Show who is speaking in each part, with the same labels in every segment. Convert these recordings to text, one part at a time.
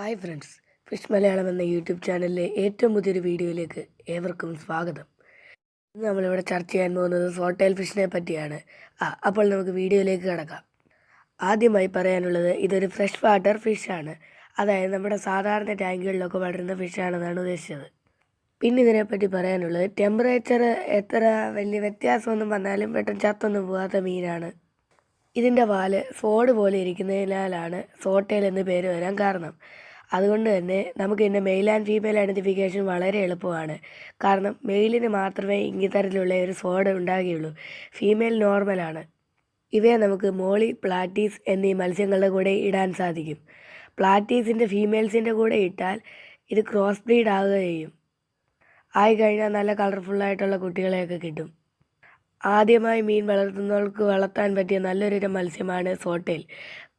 Speaker 1: Hi friends, fish Malayalam എന്ന YouTube ചാനലിലെ ഏറ്റവും പുതിയൊരു വീഡിയോയിലേക്ക് ഏവർക്കും സ്വാഗതം. ഇന്ന് നമ്മളിവിടെ ചർച്ച ചെയ്യാൻ പോകുന്നത് സോട്ടയിൽ ഫിഷിനെ പറ്റിയാണ്. അപ്പോൾ നമുക്ക് വീഡിയോയിലേക്ക് കിടക്കാം. ആദ്യമായി പറയാനുള്ളത്, ഇതൊരു ഫ്രഷ് വാട്ടർ ഫിഷാണ്. അതായത് നമ്മുടെ സാധാരണ ടാങ്കുകളിലൊക്കെ വളരുന്ന ഫിഷാണെന്നാണ് ഉദ്ദേശിച്ചത്. പിന്നെ ഇതിനെപ്പറ്റി പറയാനുള്ളത്, ടെമ്പറേച്ചർ എത്ര വലിയ വ്യത്യാസമൊന്നും വന്നാലും പെട്ടെന്ന് ചത്തൊന്നും പോകാത്ത മീനാണ്. ഇതിൻ്റെ വാല് സോഡ് പോലെ ഇരിക്കുന്നതിനാലാണ് സോട്ടയിൽ എന്ന് പേര് വരാൻ കാരണം. അതുകൊണ്ട് തന്നെ നമുക്ക് ഇതിൻ്റെ മെയിൽ ആൻഡ് ഫീമെയിൽ ഐഡൻറ്റിഫിക്കേഷൻ വളരെ എളുപ്പമാണ്. കാരണം മെയിലിന് മാത്രമേ ഇത്തരത്തിലുള്ള ഒരു സോഡ് ഉണ്ടാകുകയുള്ളൂ, ഫീമെയിൽ നോർമലാണ്. ഇവയെ നമുക്ക് മോളി, പ്ലാറ്റീസ് എന്നീ മത്സ്യങ്ങളുടെ കൂടെ ഇടാൻ സാധിക്കും. പ്ലാറ്റീസിൻ്റെ ഫീമെയിൽസിൻ്റെ കൂടെ ഇട്ടാൽ ഇത് ക്രോസ് ബ്രീഡ് ആവുക ചെയ്യും. ആയിക്കഴിഞ്ഞാൽ നല്ല കളർഫുള്ളായിട്ടുള്ള കുട്ടികളെയൊക്കെ കിട്ടും. ആദ്യമായി മീൻ വളർത്തുന്നവർക്ക് വളർത്താൻ പറ്റിയ നല്ലൊരു മത്സ്യമാണ് സോട്ടയിൽ.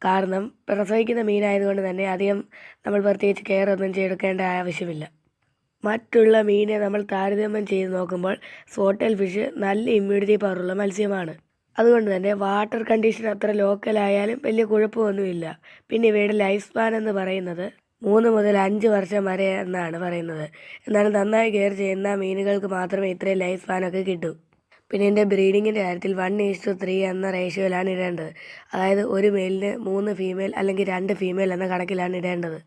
Speaker 1: കാരണം പ്രസവിക്കുന്ന മീനായതുകൊണ്ട് തന്നെ അധികം നമ്മൾ പ്രത്യേകിച്ച് കെയർ ഒന്നും ചെയ്തെടുക്കേണ്ട ആവശ്യമില്ല. മറ്റുള്ള മീനെ നമ്മൾ താരതമ്യം ചെയ്ത് നോക്കുമ്പോൾ സോട്ടയിൽ ഫിഷ് നല്ല ഇമ്മ്യൂണിറ്റി പവറുള്ള മത്സ്യമാണ്. അതുകൊണ്ട് തന്നെ വാട്ടർ കണ്ടീഷൻ അത്ര ലോക്കലായാലും വലിയ കുഴപ്പമൊന്നുമില്ല. പിന്നെ ഇവയുടെ ലൈഫ് സ്പാൻ എന്ന് പറയുന്നത് 3 മുതൽ 5 വർഷം വരെ എന്നാണ് പറയുന്നത്. എന്നാലും നന്നായി കെയർ ചെയ്യുന്ന മീനുകൾക്ക് മാത്രമേ ഇത്രയും ലൈഫ് സ്പാനൊക്കെ കിട്ടൂ. പിന്നെ എൻ്റെ ബ്രീഡിങ്ങിൻ്റെ കാര്യത്തിൽ 1:3 എന്ന റേഷ്യോയിലാണ് ഇടേണ്ടത്. അതായത് ഒരു മെയിലിന് 3 ഫീമെയിൽ അല്ലെങ്കിൽ 2 ഫീമെയിൽ എന്ന കണക്കിലാണ് ഇടേണ്ടത്.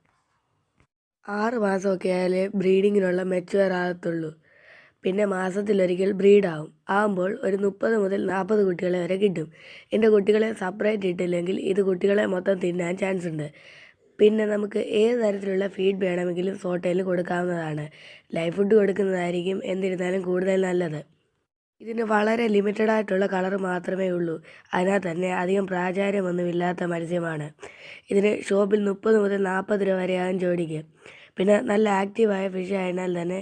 Speaker 1: 6 മാസമൊക്കെ ആയാലേ ബ്രീഡിങ്ങിനുള്ള മെച്ചുവർ ആകത്തുള്ളൂ. പിന്നെ മാസത്തിലൊരിക്കൽ ബ്രീഡാവും. ആകുമ്പോൾ ഒരു 30 മുതൽ 40 കുട്ടികളെ വരെ കിട്ടും. എൻ്റെ കുട്ടികളെ സെപ്പറേറ്റ് ഇട്ടില്ലെങ്കിൽ ഇത് കുട്ടികളെ മൊത്തം തിന്നാൻ ചാൻസ് ഉണ്ട്. പിന്നെ നമുക്ക് ഏത് തരത്തിലുള്ള ഫീഡ് വേണമെങ്കിലും സോട്ടയിൽ കൊടുക്കാവുന്നതാണ്. ലൈവ് ഫുഡ് കൊടുക്കുന്നതായിരിക്കും എന്നിരുന്നാലും കൂടുതൽ നല്ലത്. ഇതിന് വളരെ ലിമിറ്റഡ് ആയിട്ടുള്ള കളർ മാത്രമേ ഉള്ളൂ. അതിനാൽ തന്നെ അധികം പ്രാചാര്യമൊന്നുമില്ലാത്ത മത്സ്യമാണ്. ഇതിന് ഷോപ്പിൽ 30 മുതൽ 40 രൂപ വരെയാകും ജോഡിക്ക്. പിന്നെ നല്ല ആക്റ്റീവായ ഫിഷ് ആയതിനാൽ തന്നെ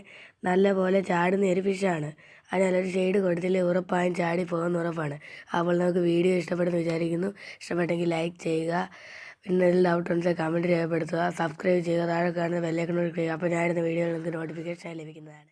Speaker 1: നല്ല പോലെ ചാടുന്ന ഒരു ഫിഷാണ്. അതിനാൽ ഒരു ഷെയ്ഡ് കൊടുത്തില്ലേ ഉറപ്പായും ചാടി പോകുന്ന ഉറപ്പാണ്. അപ്പോൾ നമുക്ക് വീഡിയോ ഇഷ്ടപ്പെടുന്നു വിചാരിക്കുന്നു. ഇഷ്ടപ്പെട്ടെങ്കിൽ ലൈക്ക് ചെയ്യുക. പിന്നെ ഡൗട്ട് ഉണ്ടെങ്കിൽ കമൻറ്റ് രേഖപ്പെടുത്തുക. സബ്സ്ക്രൈബ് ചെയ്യുക. താഴെ കാണുന്ന ബെല്ലൈക്കൺ ക്ലിക്ക് ചെയ്യുക. അപ്പോൾ ഞാനിടുന്ന വീഡിയോയിൽ നിങ്ങൾക്ക് നോട്ടിഫിക്കേഷൻ ലഭിക്കുന്നതാണ്.